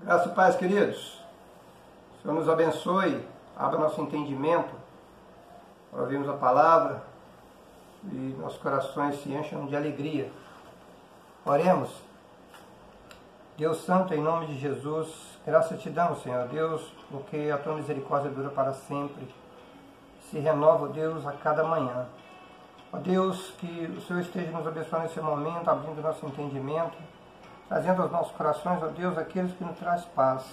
Graças e paz, queridos. O Senhor nos abençoe, abra nosso entendimento para ouvirmos a palavra e nossos corações se encham de alegria. Oremos. Deus Santo, em nome de Jesus, graças te damos, Senhor Deus, porque a tua misericórdia dura para sempre. Se renova, Deus, a cada manhã. Ó Deus, que o Senhor esteja nos abençoando nesse momento, abrindo nosso entendimento, trazendo aos nossos corações, ó Deus, aqueles que nos traz paz,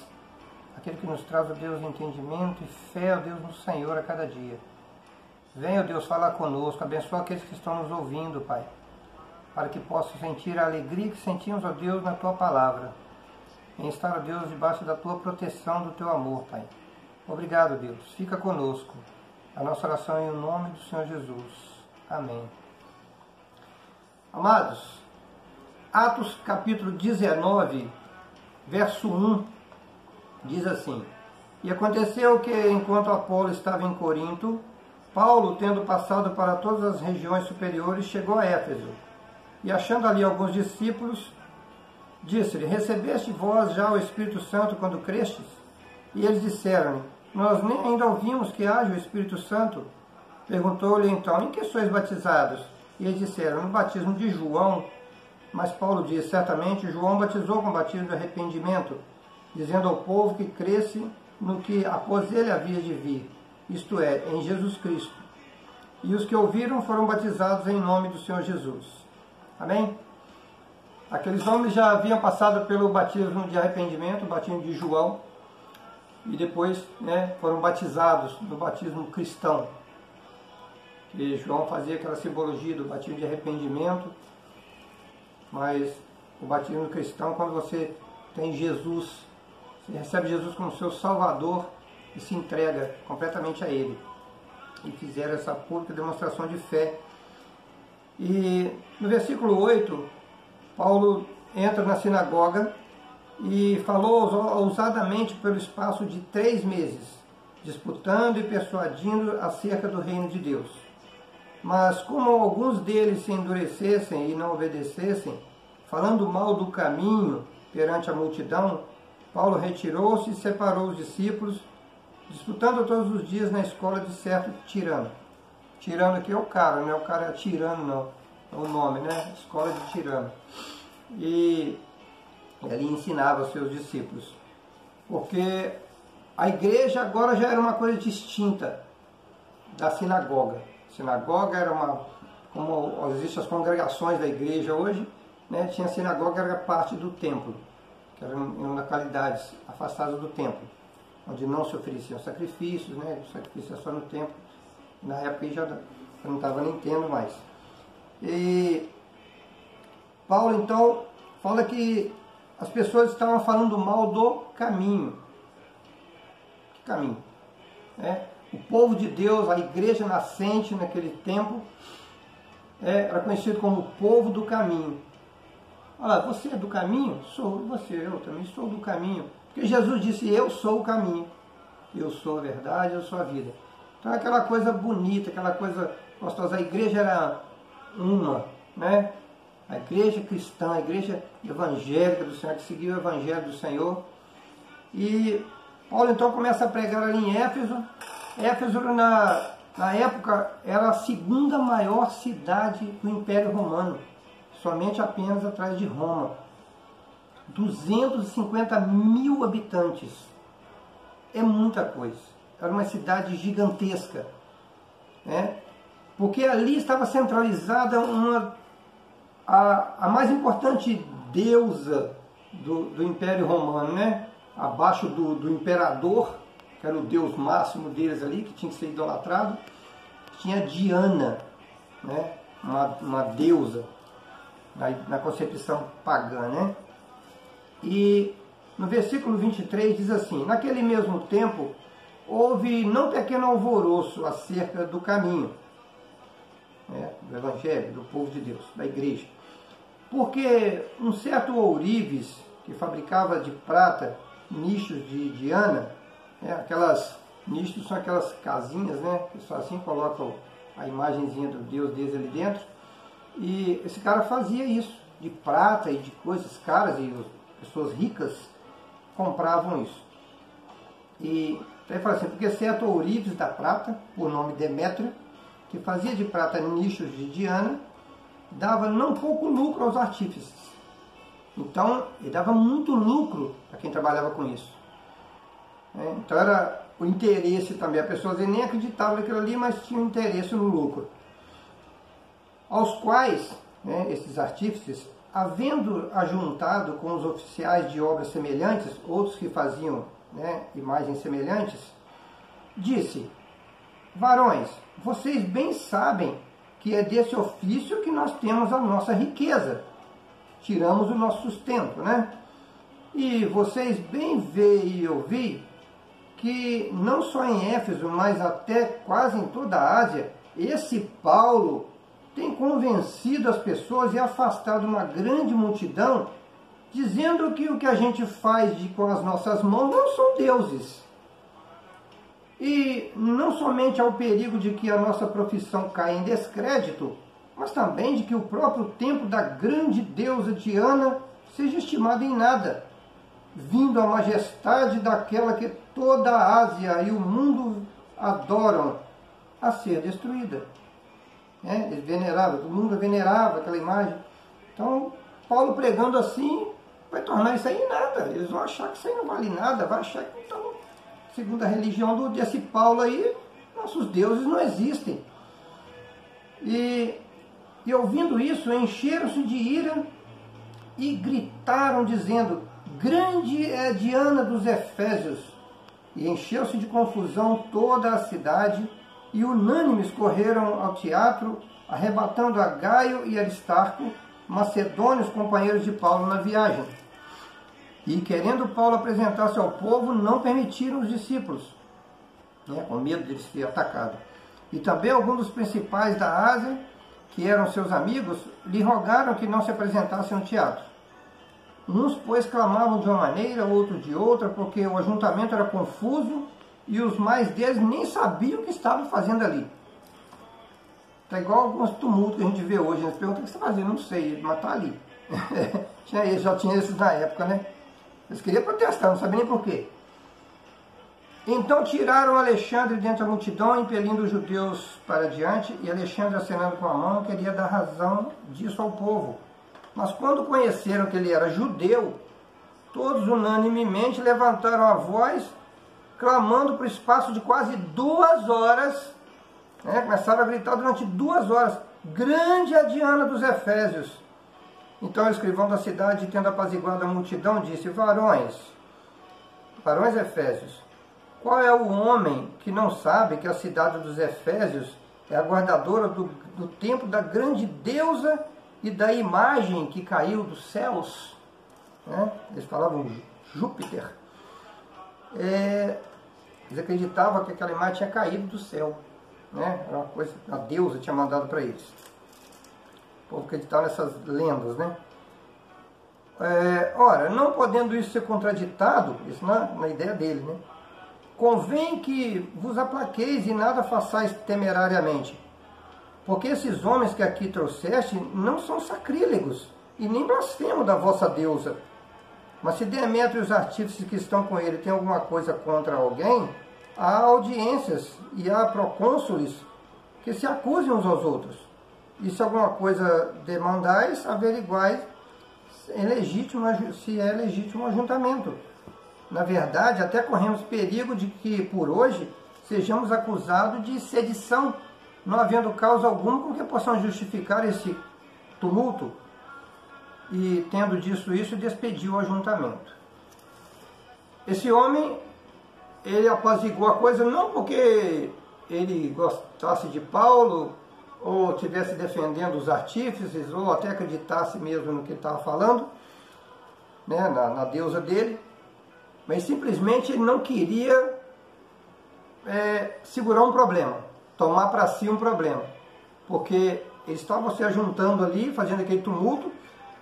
aquele que nos traz, ó Deus, entendimento e fé, ó Deus, no Senhor a cada dia. Venha, ó Deus, falar conosco, abençoa aqueles que estão nos ouvindo, Pai, para que possam sentir a alegria que sentimos, ó Deus, na Tua palavra, em estar, ó Deus, debaixo da Tua proteção, do Teu amor, Pai. Obrigado, Deus. Fica conosco. A nossa oração é em nome do Senhor Jesus. Amém. Amados, Atos capítulo 19, verso 1, diz assim: E aconteceu que, enquanto Apolo estava em Corinto, Paulo, tendo passado para todas as regiões superiores, chegou a Éfeso. E achando ali alguns discípulos, disse-lhe: Recebeste vós já o Espírito Santo quando crestes? E eles disseram-lhe: Nós nem ainda ouvimos que haja o Espírito Santo. Perguntou-lhe então: Em que sois batizados? E eles disseram: No batismo de João. Mas Paulo disse: Certamente João batizou com batismo de arrependimento, dizendo ao povo que cresce no que após ele havia de vir, isto é, em Jesus Cristo. E os que ouviram foram batizados em nome do Senhor Jesus. Amém? Aqueles homens já haviam passado pelo batismo de arrependimento, o batismo de João, e depois foram batizados no batismo cristão. E João fazia aquela simbologia do batismo de arrependimento, mas o batismo cristão, quando você tem Jesus, você recebe Jesus como seu Salvador e se entrega completamente a Ele. E fizeram essa pública demonstração de fé. E no versículo 8, Paulo entra na sinagoga e falou ousadamente pelo espaço de 3 meses, disputando e persuadindo acerca do reino de Deus. Mas como alguns deles se endurecessem e não obedecessem, falando mal do caminho perante a multidão, Paulo retirou-se e separou os discípulos, disputando todos os dias na escola de certo tirano. Tirano aqui é o cara, não é o cara tirano não, é o nome, né? Escola de tirano. E ele ensinava aos seus discípulos, porque a igreja agora já era uma coisa distinta da sinagoga. A sinagoga era como existem as congregações da igreja hoje, tinha a sinagoga, era parte do templo, que eram em localidades afastadas do templo, onde não se ofereciam sacrifícios, o sacrifício era só no templo. Na época já não estava nem tendo mais. E Paulo então fala que as pessoas estavam falando mal do caminho. Que caminho? O povo de Deus, a igreja nascente naquele tempo, era conhecido como o povo do caminho. Olha, você é do caminho? Sou. Eu também sou do caminho. Porque Jesus disse: Eu sou o caminho, eu sou a verdade, eu sou a vida. Então é aquela coisa bonita, aquela coisa gostosa. A igreja era uma, A igreja cristã, a igreja evangélica do Senhor, que seguiu o evangelho do Senhor. E Paulo então começa a pregar ali em Éfeso. Éfeso, na época, era a segunda maior cidade do Império Romano, somente apenas atrás de Roma. 250 mil habitantes. É muita coisa. Era uma cidade gigantesca. Porque ali estava centralizada a mais importante deusa do Império Romano, Abaixo do imperador, que era o deus máximo deles ali, que tinha que ser idolatrado, tinha Diana, uma deusa, na concepção pagã, E no versículo 23 diz assim: Naquele mesmo tempo, houve não pequeno alvoroço acerca do caminho, do Evangelho, do povo de Deus, da igreja. Porque um certo ourives, que fabricava de prata nichos de Diana, aquelas nichos são aquelas casinhas, que só assim colocam a imagenzinha do deus deles ali dentro. E esse cara fazia isso, de prata e de coisas caras, e pessoas ricas compravam isso. E então ele fala assim, porque certo ourives da prata, por nome Demétrio, que fazia de prata nichos de Diana, dava não pouco lucro aos artífices. Então, ele dava muito lucro a quem trabalhava com isso. Então era o interesse também, a pessoa nem acreditava naquilo ali, mas tinha um interesse no lucro. Aos quais, esses artífices, havendo ajuntado com os oficiais de obras semelhantes, outros que faziam imagens semelhantes, disse, varões, vocês bem sabem que é desse ofício que nós temos a nossa riqueza, tiramos o nosso sustento, E vocês bem veem e ouvem que não só em Éfeso, mas até quase em toda a Ásia, esse Paulo tem convencido as pessoas e afastado uma grande multidão, dizendo que o que a gente faz com as nossas mãos não são deuses. E não somente há o perigo de que a nossa profissão caia em descrédito, mas também de que o próprio templo da grande deusa Diana seja estimado em nada, vindo a majestade daquela que toda a Ásia e o mundo adoram, a ser destruída. Eles veneravam, o mundo venerava aquela imagem. Então, Paulo pregando assim, vai tornar isso aí em nada. Eles vão achar que isso aí não vale nada, vai achar que, então, segundo a religião desse Paulo aí, nossos deuses não existem. E ouvindo isso, encheram-se de ira e gritaram, dizendo, grande é a Diana dos Efésios. E encheu-se de confusão toda a cidade, e unânimes correram ao teatro, arrebatando a Gaio e Aristarco, macedônios companheiros de Paulo na viagem. E querendo Paulo apresentar-se ao povo, não permitiram os discípulos, com medo de ser atacado. E também alguns dos principais da Ásia, que eram seus amigos, lhe rogaram que não se apresentasse no teatro. Uns, pois, clamavam de uma maneira, outros de outra, porque o ajuntamento era confuso e os mais deles nem sabiam o que estavam fazendo ali. Está igual alguns tumultos que a gente vê hoje. Eles perguntam o que você está fazendo, não sei, mas está ali. Já tinha esses na época, Eles queriam protestar, não sabiam nem por quê. Então tiraram Alexandre dentre a multidão, impelindo os judeus para diante, e Alexandre, acenando com a mão, queria dar razão disso ao povo. Mas quando conheceram que ele era judeu, todos unanimemente levantaram a voz, clamando por espaço de quase 2 horas, começaram a gritar durante 2 horas, grande é a Diana dos Efésios. Então o escrivão da cidade, tendo apaziguado a multidão, disse, varões Efésios, qual é o homem que não sabe que a cidade dos Efésios é a guardadora do templo da grande deusa e da imagem que caiu dos céus? Eles falavam Júpiter. Eles acreditavam que aquela imagem tinha caído do céu. Era uma coisa, a deusa tinha mandado para eles. O povo acreditava nessas lendas, Ora, não podendo isso ser contraditado, isso na ideia dele, convém que vos aplaqueis e nada façais temerariamente, porque esses homens que aqui trouxeste não são sacrílegos e nem blasfemam da vossa deusa. Mas se Demétrio e os artífices que estão com ele têm alguma coisa contra alguém, há audiências e há procônsules que se acusem uns aos outros. E se alguma coisa demandais, averiguais se é legítimo o ajuntamento. Na verdade, até corremos perigo de que, por hoje, sejamos acusados de sedição, não havendo causa alguma com que possamos justificar esse tumulto. E, tendo dito isso, despediu o ajuntamento. Esse homem, ele apaziguou a coisa não porque ele gostasse de Paulo, ou estivesse defendendo os artífices, ou até acreditasse mesmo no que ele estava falando, na deusa dele, mas simplesmente ele não queria segurar um problema, tomar para si um problema, porque eles estavam se ajuntando ali, fazendo aquele tumulto,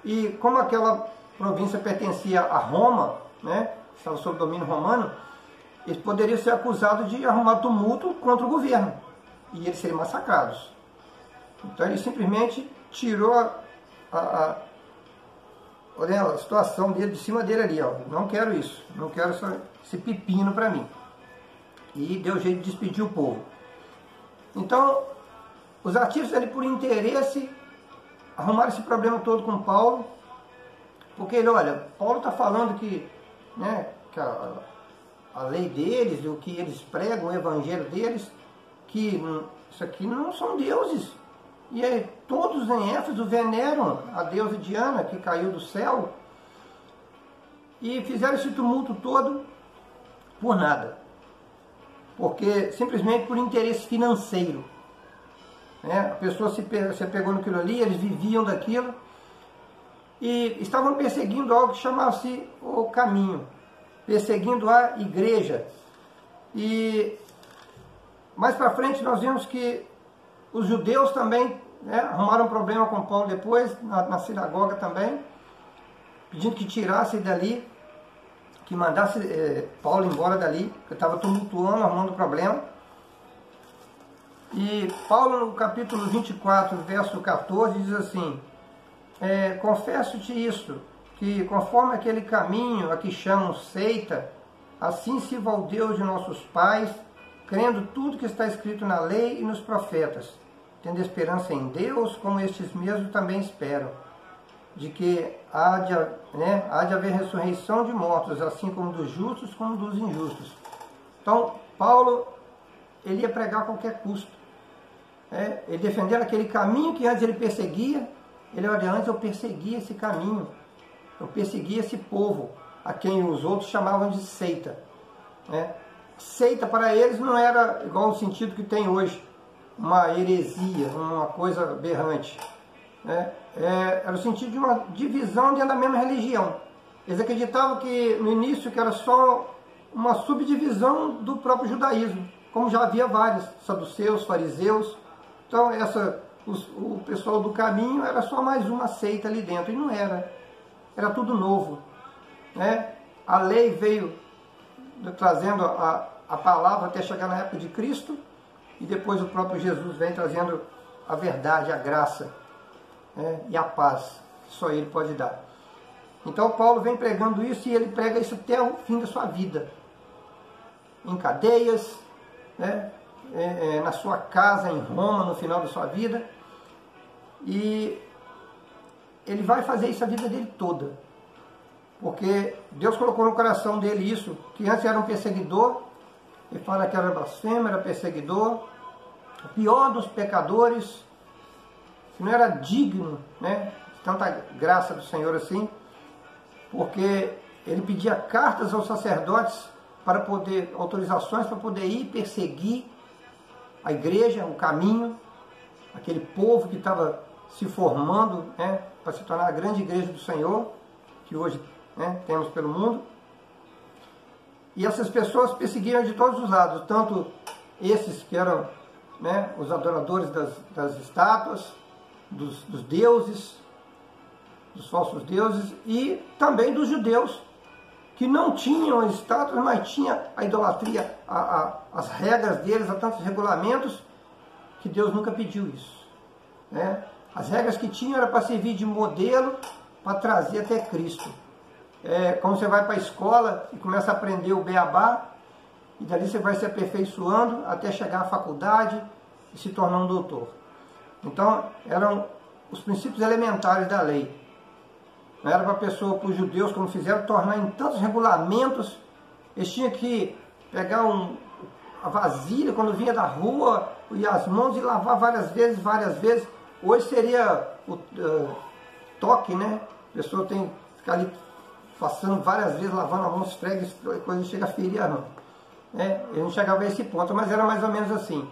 e como aquela província pertencia a Roma, estava sob domínio romano, eles poderiam ser acusados de arrumar tumulto contra o governo, e eles seriam massacrados. Então ele simplesmente tirou olha a situação dele, de cima dele ali, ó. Não quero isso, não quero esse pepino para mim. E deu jeito de despedir o povo. Então, os artistas ali, por interesse, arrumaram esse problema todo com Paulo, porque ele, olha, Paulo está falando que, né, que a lei deles, o que eles pregam, o evangelho deles, que isso aqui não são deuses. E aí, todos em Éfeso veneram a deusa Diana, que caiu do céu, e fizeram esse tumulto todo por nada. Porque simplesmente por interesse financeiro. A pessoa se pegou naquilo ali, eles viviam daquilo, e estavam perseguindo algo que chamava-se o caminho, perseguindo a igreja. E mais para frente nós vimos que os judeus também arrumaram um problema com Paulo depois, na sinagoga também, pedindo que tirasse dali, que mandasse Paulo embora dali, que estava tumultuando, arrumando problema. E Paulo, no capítulo 24, verso 14, diz assim: confesso-te isto, que conforme aquele caminho a que chamam seita, assim sirva ao Deus de nossos pais, crendo tudo que está escrito na lei e nos profetas, tendo esperança em Deus, como estes mesmos também esperam, de que há de haver ressurreição de mortos, assim como dos justos como dos injustos. Então, Paulo, ele ia pregar a qualquer custo. Ele defendendo aquele caminho que antes ele perseguia. Ele, olha, antes eu perseguia esse caminho, eu perseguia esse povo, a quem os outros chamavam de seita. Seita para eles não era igual no sentido que tem hoje, uma heresia, uma coisa aberrante. Era o sentido de uma divisão dentro da mesma religião. Eles acreditavam que no início que era só uma subdivisão do próprio judaísmo, como já havia vários, saduceus, fariseus. Então o pessoal do caminho era só mais uma seita ali dentro, e não era. Era tudo novo. A lei veio trazendo a palavra até chegar na época de Cristo, e depois o próprio Jesus vem trazendo a verdade, a graça, e a paz que só Ele pode dar. Então Paulo vem pregando isso, e ele prega isso até o fim da sua vida. Em cadeias, na sua casa em Roma, no final da sua vida. E ele vai fazer isso a vida dele toda. Porque Deus colocou no coração dele isso, que antes era um perseguidor. Ele fala que era blasfemo, era perseguidor, o pior dos pecadores, que não era digno, de tanta graça do Senhor assim, porque ele pedia cartas aos sacerdotes para poder, autorizações para poder ir perseguir a igreja, o caminho, aquele povo que estava se formando, para se tornar a grande igreja do Senhor, que hoje temos pelo mundo. E essas pessoas perseguiam de todos os lados, tanto esses que eram os adoradores das estátuas, dos deuses, dos falsos deuses, e também dos judeus, que não tinham as estátuas, mas tinha a idolatria, as regras deles, há tantos regulamentos, que Deus nunca pediu isso. As regras que tinham era para servir de modelo, para trazer até Cristo. Como você vai para a escola e começa a aprender o beabá, e dali você vai se aperfeiçoando até chegar à faculdade e se tornar um doutor. Então, eram os princípios elementares da lei. Não era para os judeus, como fizeram, tornar em tantos regulamentos. Eles tinham que pegar a vasilha quando vinha da rua, e as mãos, e lavar várias vezes, várias vezes. Hoje seria o toque, A pessoa tem que ficar ali passando várias vezes, lavando a mão, esfrega, coisa chega a ferir a mão. Ele não chegava a esse ponto, mas era mais ou menos assim.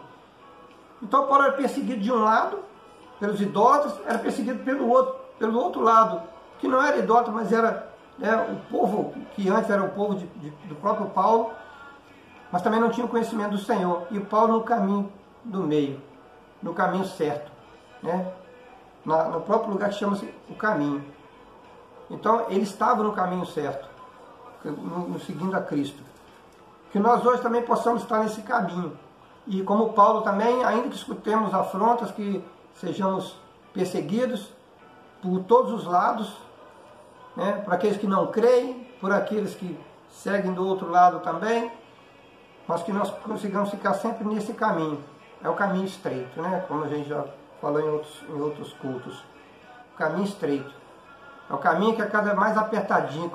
Então Paulo era perseguido de um lado, pelos idólatras, era perseguido pelo outro lado, que não era idólatra, mas era o povo, que antes era o povo do próprio Paulo, mas também não tinha o conhecimento do Senhor. E Paulo no caminho do meio, no caminho certo, no próprio lugar que chama-se o caminho. Então ele estava no caminho certo, no seguindo a Cristo. Que nós hoje também possamos estar nesse caminho. E como Paulo também, ainda que escutemos afrontas, que sejamos perseguidos por todos os lados, né? Para aqueles que não creem, por aqueles que seguem do outro lado também, mas que nós consigamos ficar sempre nesse caminho. É o caminho estreito, né? Como a gente já falou em outros cultos. O caminho estreito. É o caminho que é cada vez mais apertadinho.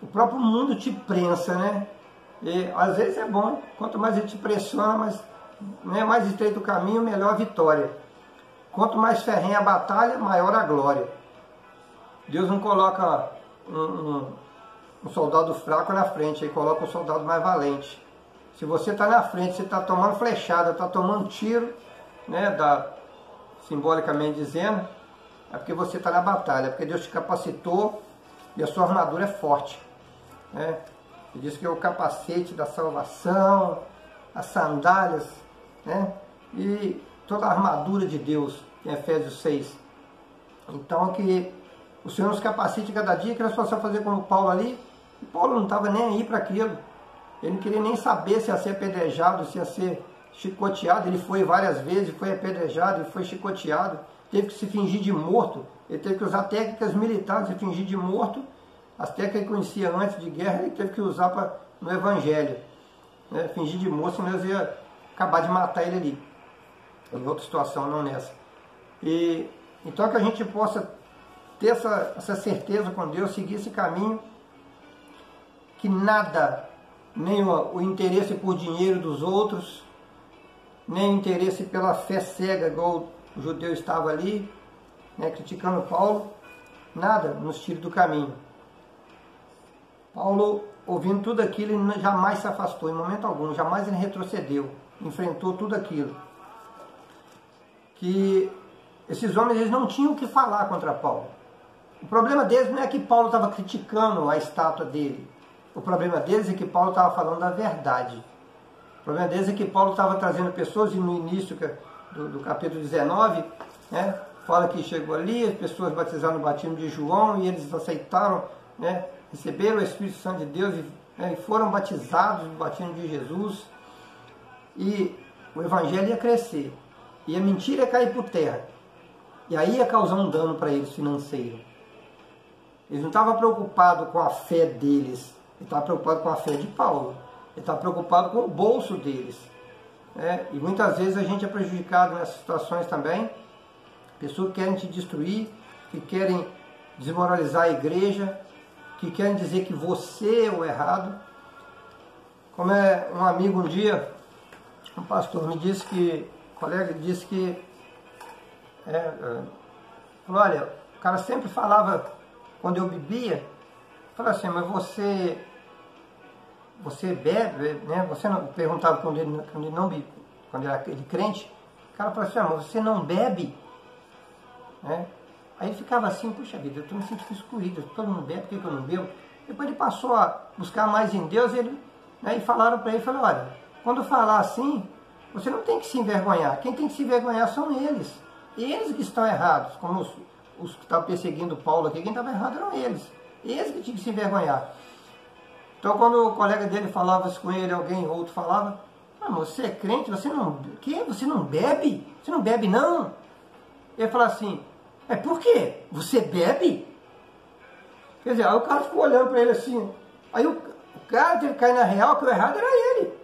O próprio mundo te prensa, né? E às vezes é bom. Quanto mais ele te pressiona, mais estreito o caminho, melhor a vitória. Quanto mais ferrenha a batalha, maior a glória. Deus não coloca um soldado fraco na frente, ele coloca um soldado mais valente. Se você está na frente, você está tomando flechada, está tomando tiro, né, simbolicamente dizendo, é porque você está na batalha, é porque Deus te capacitou e a sua armadura é forte. Né? Ele diz que é o capacete da salvação, as sandálias, né, e toda a armadura de Deus, em Efésios 6. Então que o Senhor nos capacite cada dia, que nós possamos fazer como Paulo ali. E Paulo não estava nem aí para aquilo. Ele não queria nem saber se ia ser apedrejado, se ia ser chicoteado. Ele foi várias vezes, foi apedrejado, ele foi chicoteado. Teve que se fingir de morto. Ele teve que usar técnicas militares de fingir de morto. As técnicas que ele conhecia antes de guerra, ele teve que usar no Evangelho. Né? Fingir de morto, senão eles iam acabar de matar ele ali. Em outra situação, não nessa. Então que a gente possa ter essa certeza com Deus, seguir esse caminho, que nada, nem o interesse por dinheiro dos outros, nem o interesse pela fé cega, igual o judeu estava ali, né, criticando Paulo, nada nos tire do caminho. Paulo, ouvindo tudo aquilo, ele jamais se afastou, em momento algum, jamais ele retrocedeu, enfrentou tudo aquilo. Que esses homens eles não tinham o que falar contra Paulo. O problema deles não é que Paulo estava criticando a estátua dele. O problema deles é que Paulo estava falando a verdade. O problema deles é que Paulo estava trazendo pessoas, e no início do capítulo 19, né, fala que chegou ali, as pessoas batizaram no batismo de João, e eles aceitaram, né, receberam o Espírito Santo de Deus e foram batizados no batismo de Jesus. E o Evangelho ia crescer. E a mentira ia cair por terra. E aí ia causar um dano para eles financeiro. Eles não estavam preocupados com a fé deles. Ele estava preocupado com a fé de Paulo. Ele estava preocupado com o bolso deles. E muitas vezes a gente é prejudicado nessas situações também. Pessoas que querem te destruir, que querem desmoralizar a igreja, que querem dizer que você é o errado. Como um amigo um dia, um pastor me disse que, um colega disse que, falou, olha, o cara sempre falava, quando eu bebia, falou assim, mas você bebe, né? Você não, perguntava quando ele não bebe, quando era de crente, o cara falou assim, mas você não bebe? Né? Aí ele ficava assim, puxa vida, eu estou me sentindo excluído, todo mundo bebe, por que eu não bebo? Depois ele passou a buscar mais em Deus, e falaram para ele, falaram, olha, quando falar assim, você não tem que se envergonhar, quem tem que se envergonhar são eles. Eles que estão errados, como os que estavam perseguindo Paulo aqui, quem estava errado eram eles. Eles que tinham que se envergonhar. Então quando o colega dele falava isso com ele, alguém outro falava, mas você é crente, você não bebe? Você não bebe não? Ele falava assim, por quê? Você bebe? Quer dizer, aí o cara ficou olhando para ele assim, aí o cara teve que cair na real que o errado era ele.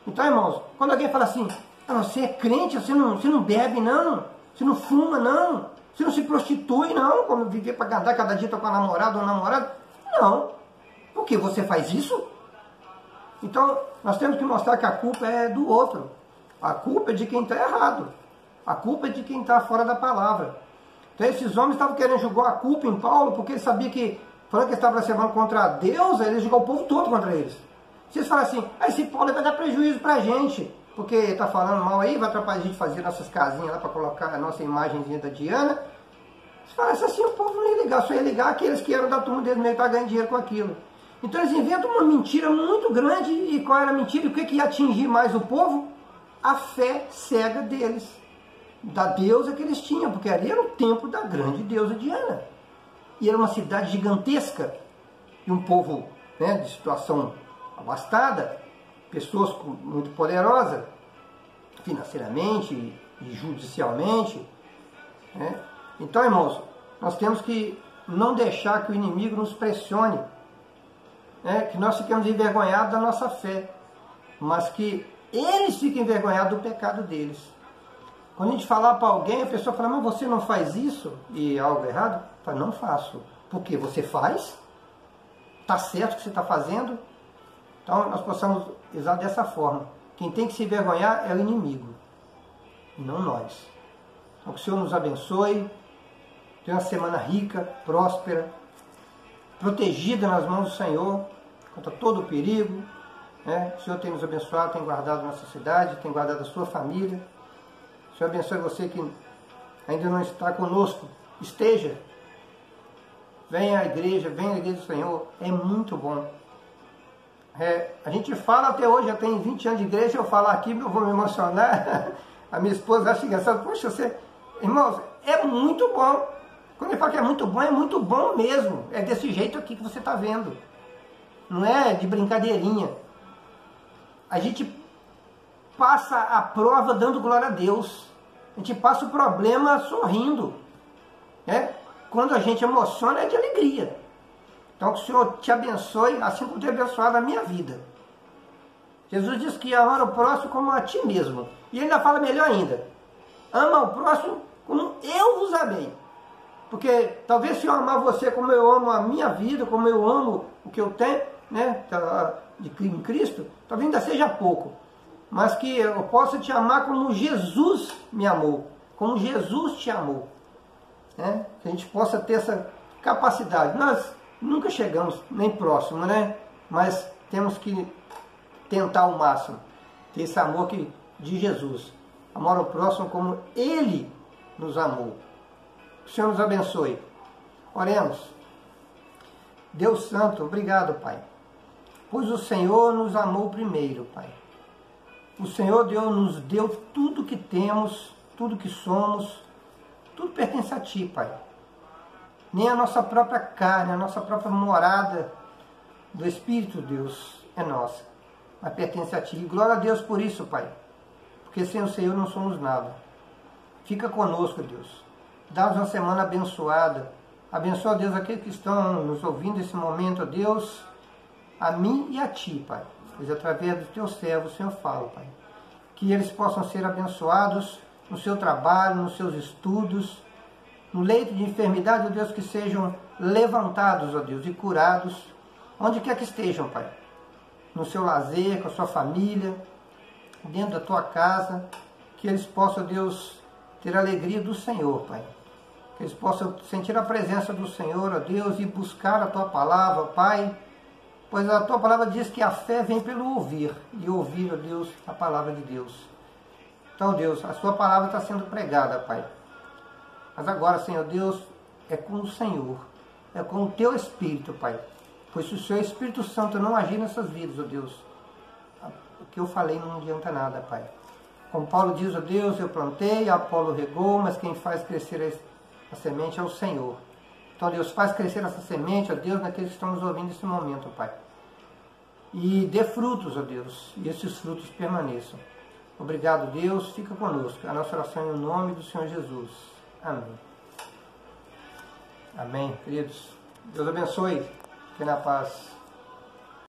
Então, irmãos, quando alguém fala assim, você é crente, você não bebe não, você não fuma não, você não se prostitui não, como viver para cantar cada dia, tá com a namorada ou namorado, não. Por que você faz isso? Então, nós temos que mostrar que a culpa é do outro. A culpa é de quem está errado. A culpa é de quem está fora da palavra. Então, esses homens estavam querendo jogar a culpa em Paulo, porque eles sabiam que, falando que estavam blasfemando contra Deus, eles jogaram o povo todo contra eles. Se eles falam assim, esse Paulo vai dar prejuízo para a gente, porque está falando mal aí, vai atrapalhar a gente fazer nossas casinhas lá para colocar a nossa imagenzinha da Diana. Se falasse assim, o povo não ia ligar, só ia ligar aqueles que eram da turma deles mesmo, que estavam ganhando dinheiro com aquilo. Então eles inventam uma mentira muito grande, e qual era a mentira? E o que ia atingir mais o povo? A fé cega deles, da deusa que eles tinham, porque ali era o templo da grande deusa Diana. E era uma cidade gigantesca, e um povo, né, de situação abastada, pessoas muito poderosas, financeiramente e judicialmente. Né? Então, irmãos, nós temos que não deixar que o inimigo nos pressione, né? Que nós fiquemos envergonhados da nossa fé, mas que eles fiquem envergonhados do pecado deles. Quando a gente falar para alguém, a pessoa fala, mas você não faz isso? E algo errado? Eu falo, não faço. Por quê? Você faz? Está certo o que você está fazendo? Então nós possamos usar dessa forma. Quem tem que se envergonhar é o inimigo, e não nós. Então que o Senhor nos abençoe, tenha uma semana rica, próspera, protegida nas mãos do Senhor, contra todo o perigo, né? O Senhor tem nos abençoado, tem guardado a nossa cidade, tem guardado a sua família. O Senhor abençoe você que ainda não está conosco, esteja. Venha à igreja do Senhor, é muito bom. A gente fala até hoje, já tem 20 anos de igreja, eu falar aqui, eu vou me emocionar. A minha esposa acha engraçado, poxa, você... Irmãos, é muito bom. Quando ele fala que é muito bom mesmo. É desse jeito aqui que você está vendo. Não é de brincadeirinha. A gente passa a prova dando glória a Deus. A gente passa o problema sorrindo. Né? Quando a gente emociona é de alegria. Então que o Senhor te abençoe, assim como tem abençoado a minha vida. Jesus disse que amar o próximo como a ti mesmo. E ele ainda fala melhor ainda. Ama o próximo como eu vos amei. Porque talvez se eu amar você como eu amo a minha vida, como eu amo o que eu tenho, né, em Cristo, talvez ainda seja pouco. Mas que eu possa te amar como Jesus me amou. Como Jesus te amou. Né? Que a gente possa ter essa capacidade. Nós nunca chegamos nem próximo, né? Mas temos que tentar ao máximo. Ter esse amor de Jesus. Amar ao próximo como Ele nos amou. O Senhor nos abençoe. Oremos. Deus Santo, obrigado, Pai. Pois o Senhor nos amou primeiro, Pai. O Senhor nos deu tudo que temos, tudo que somos, tudo pertence a Ti, Pai. Nem a nossa própria carne, a nossa própria morada do Espírito, Deus, é nossa. Mas pertence a Ti. E glória a Deus por isso, Pai. Porque sem o Senhor não somos nada. Fica conosco, Deus. Dá-nos uma semana abençoada. Abençoa, Deus, aqueles que estão nos ouvindo nesse momento, Deus, a mim e a Ti, Pai. Pois através do Teu servo o Senhor fala, Pai. Que eles possam ser abençoados no seu trabalho, nos seus estudos, no leito de enfermidade, ó Deus, que sejam levantados, ó Deus, e curados, onde quer que estejam, Pai. No seu lazer, com a sua família, dentro da Tua casa, que eles possam, Deus, ter a alegria do Senhor, Pai. Que eles possam sentir a presença do Senhor, ó Deus, e buscar a Tua palavra, Pai. Pois a Tua palavra diz que a fé vem pelo ouvir, e ouvir, ó Deus, a palavra de Deus. Então, Deus, a Sua palavra está sendo pregada, Pai. Mas agora, Senhor Deus, é com o Senhor, é com o Teu Espírito, Pai. Pois se o Seu Espírito Santo não agir nessas vidas, ó Deus, o que eu falei não adianta nada, Pai. Como Paulo diz, ó Deus, eu plantei, Apolo regou, mas quem faz crescer a semente é o Senhor. Então, Deus, faz crescer essa semente, ó Deus, naqueles que estão nos ouvindo nesse momento, Pai. E dê frutos, ó Deus, e esses frutos permaneçam. Obrigado, Deus, fica conosco. A nossa oração é em nome do Senhor Jesus. Amém. Amém, queridos. Deus abençoe. Fique na paz.